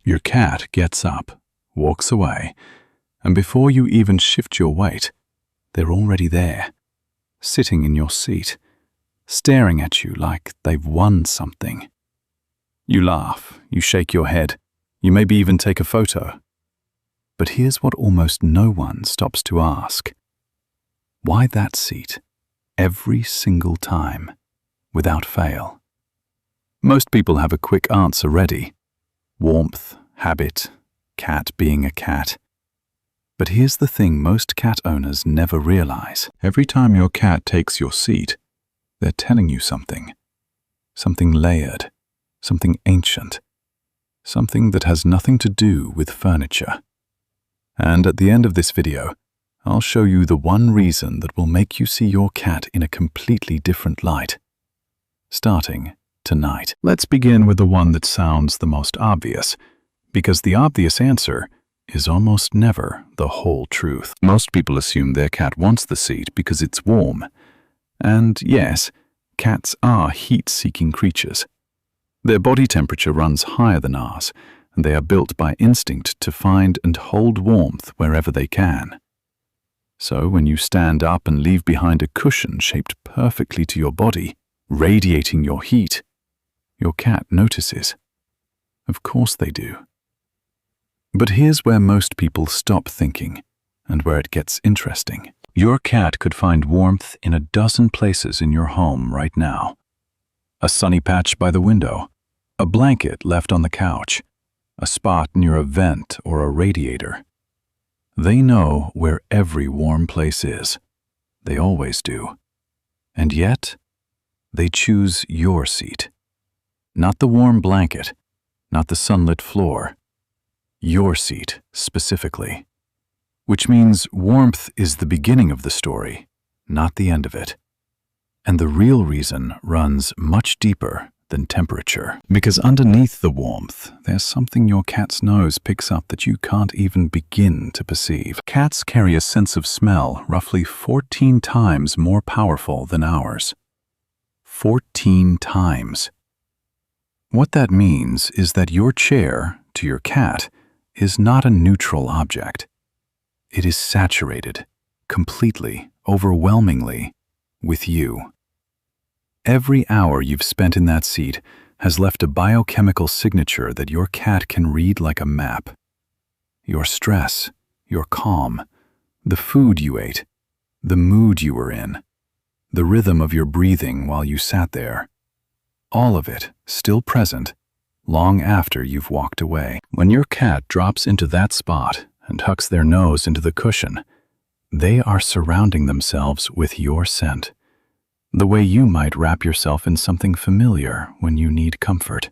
Your cat gets up, walks away, and before you even shift your weight, they're already there, sitting in your seat, staring at you like they've won something. You laugh, you shake your head, you maybe even take a photo. But here's what almost no one stops to ask. Why that seat? Every single time, without fail. Most people have a quick answer ready. Warmth, habit, cat being a cat. But here's the thing most cat owners never realize. Every time your cat takes your seat, they're telling you something. Something layered, something ancient, something that has nothing to do with furniture. And at the end of this video, I'll show you the one reason that will make you see your cat in a completely different light. Starting tonight. Let's begin with the one that sounds the most obvious, because the obvious answer is almost never the whole truth. Most people assume their cat wants the seat because it's warm. And yes, cats are heat-seeking creatures. Their body temperature runs higher than ours, and they are built by instinct to find and hold warmth wherever they can. So when you stand up and leave behind a cushion shaped perfectly to your body, radiating your heat, your cat notices. Of course they do. But here's where most people stop thinking, and where it gets interesting. Your cat could find warmth in a dozen places in your home right now. A sunny patch by the window, a blanket left on the couch, a spot near a vent or a radiator. They know where every warm place is. They always do. And yet, they choose your seat. Not the warm blanket, not the sunlit floor. Your seat, specifically. Which means warmth is the beginning of the story, not the end of it. And the real reason runs much deeper than temperature. Because underneath the warmth, there's something your cat's nose picks up that you can't even begin to perceive. Cats carry a sense of smell roughly 14 times more powerful than ours. 14 times. What that means is that your chair, to your cat, is not a neutral object. It is saturated, completely, overwhelmingly, with you. Every hour you've spent in that seat has left a biochemical signature that your cat can read like a map. Your stress, your calm, the food you ate, the mood you were in, the rhythm of your breathing while you sat there. All of it still present long after you've walked away. When your cat drops into that spot and tucks their nose into the cushion, they are surrounding themselves with your scent. The way you might wrap yourself in something familiar when you need comfort.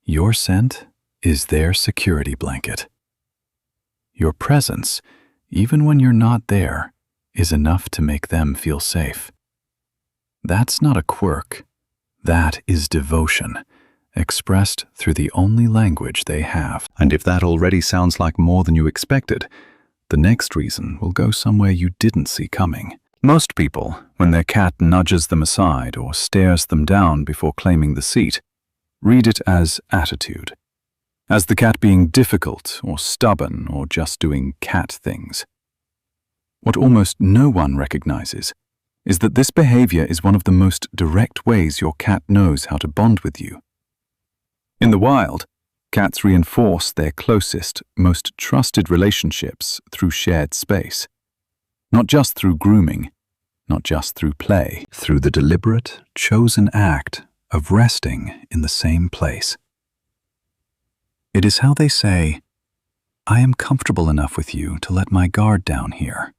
Your scent is their security blanket. Your presence, even when you're not there, is enough to make them feel safe. That's not a quirk. That is devotion, expressed through the only language they have. And if that already sounds like more than you expected, the next reason will go somewhere you didn't see coming. Most people, when their cat nudges them aside or stares them down before claiming the seat, read it as attitude, as the cat being difficult or stubborn or just doing cat things. What almost no one recognizes is that this behavior is one of the most direct ways your cat knows how to bond with you. In the wild, cats reinforce their closest, most trusted relationships through shared space. Not just through grooming, not just through play, through the deliberate, chosen act of resting in the same place. It is how they say, "I am comfortable enough with you to let my guard down here."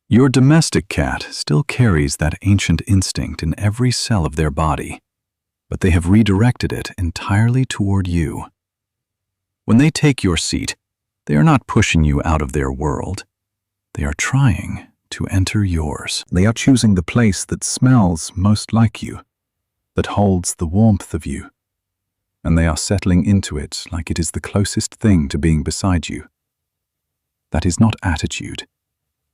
Your domestic cat still carries that ancient instinct in every cell of their body, but they have redirected it entirely toward you. When they take your seat, they are not pushing you out of their world. They are trying to enter yours. They are choosing the place that smells most like you, that holds the warmth of you, and they are settling into it like it is the closest thing to being beside you. That is not attitude.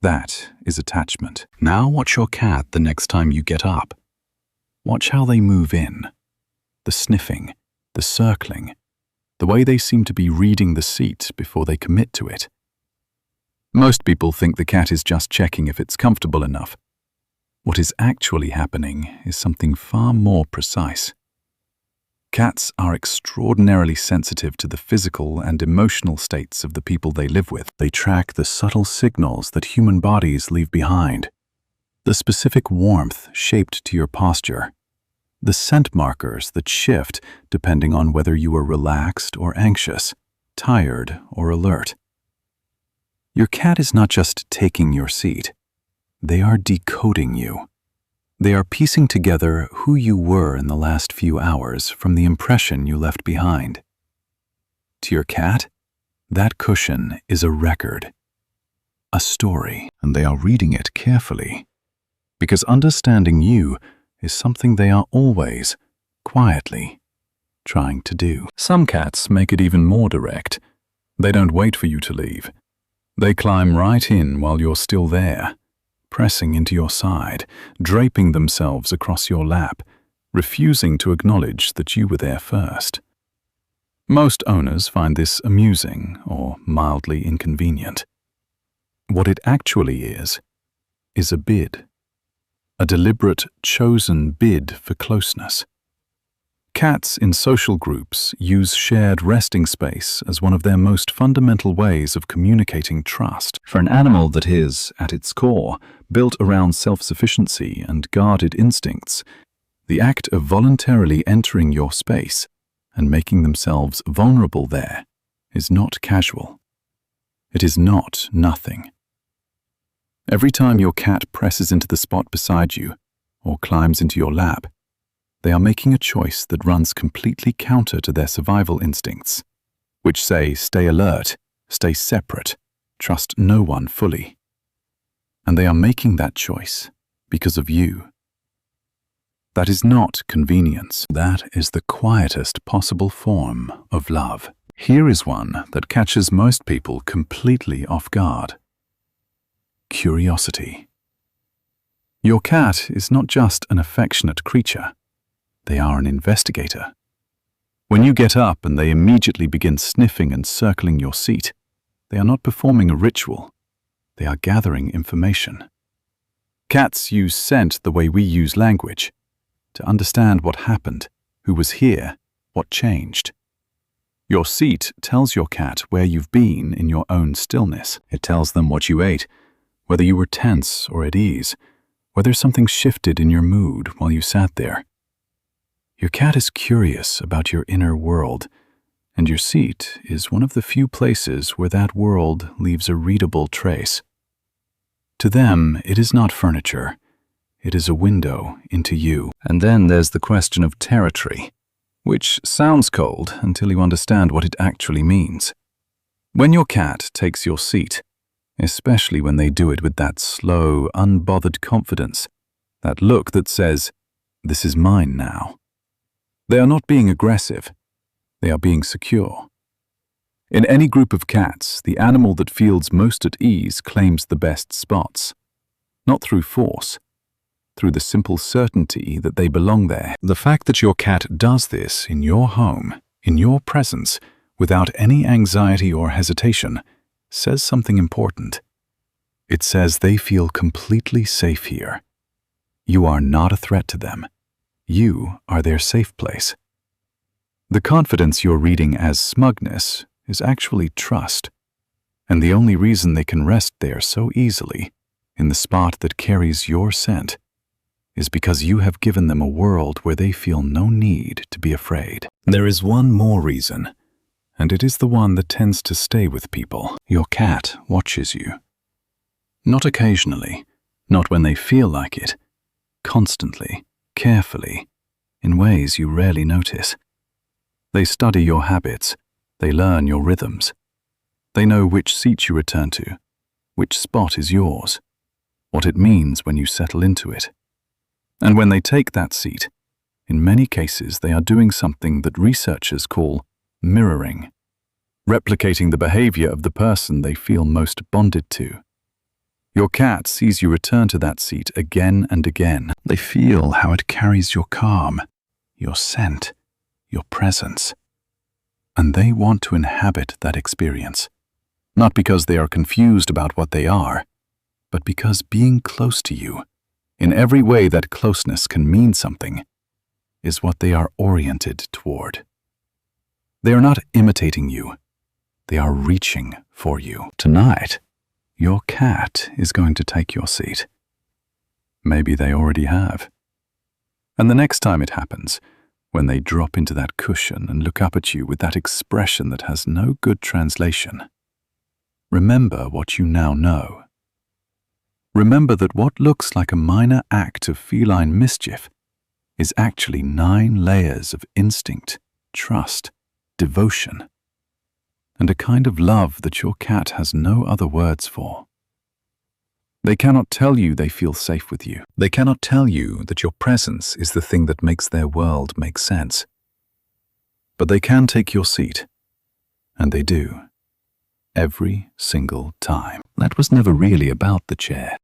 That is attachment. Now watch your cat the next time you get up. Watch how they move in. The sniffing, the circling, the way they seem to be reading the seat before they commit to it. Most people think the cat is just checking if it's comfortable enough. What is actually happening is something far more precise. Cats are extraordinarily sensitive to the physical and emotional states of the people they live with. They track the subtle signals that human bodies leave behind, the specific warmth shaped to your posture, the scent markers that shift depending on whether you are relaxed or anxious, tired or alert. Your cat is not just taking your seat. They are decoding you. They are piecing together who you were in the last few hours from the impression you left behind. To your cat, that cushion is a record, a story, and they are reading it carefully. Because understanding you is something they are always, quietly, trying to do. Some cats make it even more direct. They don't wait for you to leave. They climb right in while you're still there, pressing into your side, draping themselves across your lap, refusing to acknowledge that you were there first. Most owners find this amusing or mildly inconvenient. What it actually is a bid. A deliberate, chosen bid for closeness. Cats in social groups use shared resting space as one of their most fundamental ways of communicating trust. For an animal that is, at its core, built around self-sufficiency and guarded instincts, the act of voluntarily entering your space and making themselves vulnerable there is not casual. It is not nothing. Every time your cat presses into the spot beside you or climbs into your lap, they are making a choice that runs completely counter to their survival instincts, which say stay alert, stay separate, trust no one fully. And they are making that choice because of you. That is not convenience. That is the quietest possible form of love. Here is one that catches most people completely off guard. Curiosity. Your cat is not just an affectionate creature. They are an investigator. When you get up and they immediately begin sniffing and circling your seat, they are not performing a ritual. They are gathering information. Cats use scent the way we use language, to understand what happened, who was here, what changed. Your seat tells your cat where you've been in your own stillness. It tells them what you ate, whether you were tense or at ease, whether something shifted in your mood while you sat there. Your cat is curious about your inner world, and your seat is one of the few places where that world leaves a readable trace. To them, it is not furniture. It is a window into you. And then there's the question of territory, which sounds cold until you understand what it actually means. When your cat takes your seat, especially when they do it with that slow, unbothered confidence, that look that says, "This is mine now," they are not being aggressive. They are being secure. In any group of cats, the animal that feels most at ease claims the best spots. Not through force, through the simple certainty that they belong there. The fact that your cat does this in your home, in your presence, without any anxiety or hesitation, says something important. It says they feel completely safe here. You are not a threat to them. You are their safe place. The confidence you're reading as smugness is actually trust, and the only reason they can rest there so easily, in the spot that carries your scent, is because you have given them a world where they feel no need to be afraid. There is one more reason, and it is the one that tends to stay with people. Your cat watches you. Not occasionally, not when they feel like it, constantly, carefully, in ways you rarely notice. They study your habits, they learn your rhythms. They know which seat you return to, which spot is yours, what it means when you settle into it. And when they take that seat, in many cases they are doing something that researchers call mirroring, replicating the behavior of the person they feel most bonded to. Your cat sees you return to that seat again and again. They feel how it carries your calm, your scent, your presence. and they want to inhabit that experience. Not because they are confused about what they are, but because being close to you, in every way that closeness can mean something, is what they are oriented toward. They are not imitating you. They are reaching for you. Tonight, your cat is going to take your seat. Maybe they already have. And the next time it happens, when they drop into that cushion and look up at you with that expression that has no good translation, remember what you now know. Remember that what looks like a minor act of feline mischief is actually 9 layers of instinct, trust, devotion, and a kind of love that your cat has no other words for. They cannot tell you they feel safe with you. They cannot tell you that your presence is the thing that makes their world make sense. But they can take your seat, and they do, every single time. That was never really about the chair.